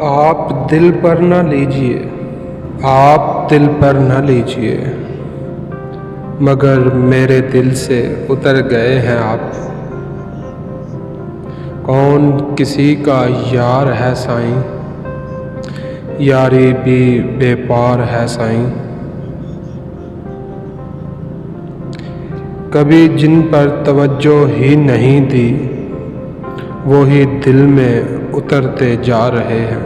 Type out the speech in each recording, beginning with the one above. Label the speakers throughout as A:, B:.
A: آپ دل پر نہ لیجیے، آپ دل پر نہ لیجیے، مگر میرے دل سے اتر گئے ہیں آپ۔ کون کسی کا یار ہے سائیں، یاری بھی بے پار ہے سائیں۔ کبھی جن پر توجہ ہی نہیں دی، وہی دل میں اترتے جا رہے ہیں۔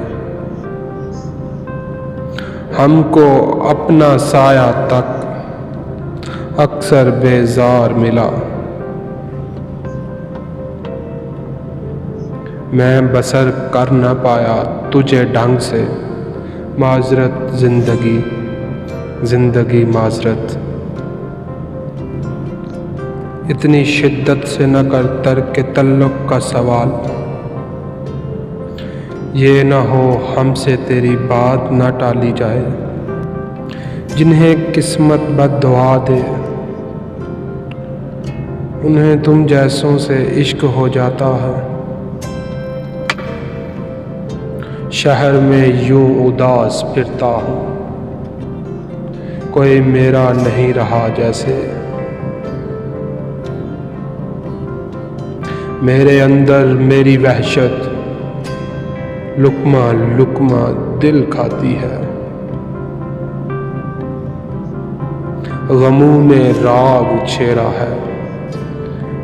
A: ہم کو اپنا سایہ تک اکثر بیزار ملا۔ میں بسر کر نہ پایا تجھے ڈھنگ سے، معذرت زندگی، زندگی معذرت۔ اتنی شدت سے نہ کر ترک تعلق کا سوال، یہ نہ ہو ہم سے تیری بات نہ ٹالی جائے۔ جنہیں قسمت بد دعا دے، انہیں تم جیسوں سے عشق ہو جاتا ہے۔ شہر میں یوں اداس پھرتا ہوں، کوئی میرا نہیں رہا جیسے۔ میرے اندر میری وحشت لقمہ لقمہ دل کھاتی ہے۔ غموں نے راگ چھیڑا ہے،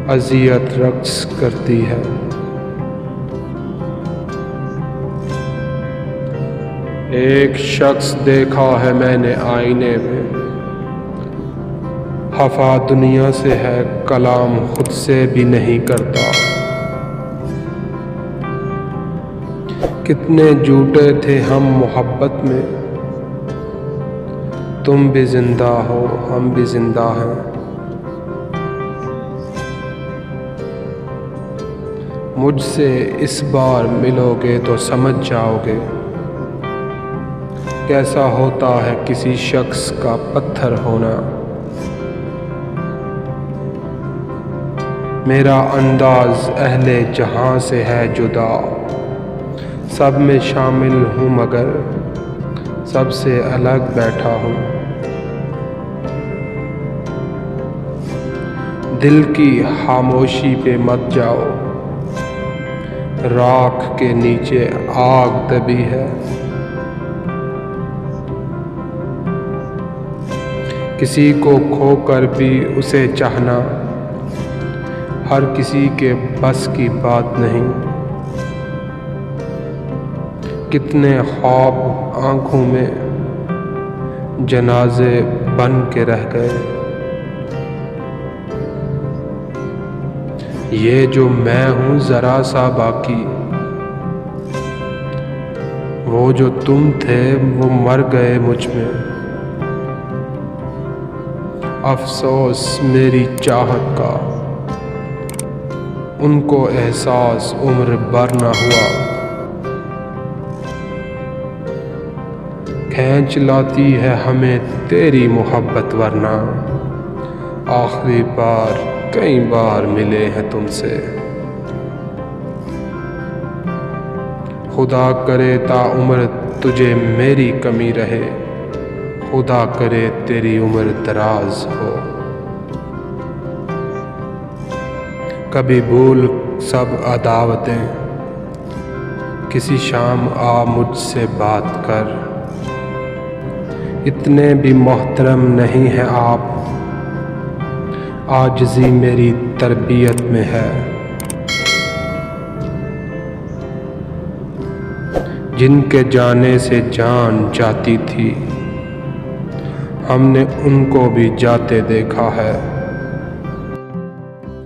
A: اذیت رقص کرتی ہے۔ ایک شخص دیکھا ہے میں نے آئینے میں، خفا دنیا سے ہے، کلام خود سے بھی نہیں کرتا۔ کتنے جھوٹے تھے ہم محبت میں، تم بھی زندہ ہو ہم بھی زندہ ہیں۔ مجھ سے اس بار ملو گے تو سمجھ جاؤ گے، کیسا ہوتا ہے کسی شخص کا پتھر ہونا۔ میرا انداز اہل جہاں سے ہے جدا، سب میں شامل ہوں مگر سب سے الگ بیٹھا ہوں۔ دل کی خاموشی پہ مت جاؤ، راکھ کے نیچے آگ دبی ہے۔ کسی کو کھو کر بھی اسے چاہنا، ہر کسی کے بس کی بات نہیں۔ کتنے خواب آنکھوں میں جنازے بن کے رہ گئے۔ یہ جو میں ہوں ذرا سا باقی، وہ جو تم تھے وہ مر گئے مجھ میں۔ افسوس میری چاہت کا، ان کو احساس عمر بھر نہ ہوا۔ کھینچ لاتی ہے ہمیں تیری محبت ورنہ، آخری بار کئی بار ملے ہیں تم سے۔ خدا کرے تا عمر تجھے میری کمی رہے، خدا کرے تیری عمر دراز ہو۔ کبھی بھول سب عداوتیں، کسی شام آ مجھ سے بات کر۔ اتنے بھی محترم نہیں ہیں آپ، عاجزی میری تربیت میں ہے۔ جن کے جانے سے جان جاتی تھی، ہم نے ان کو بھی جاتے دیکھا ہے۔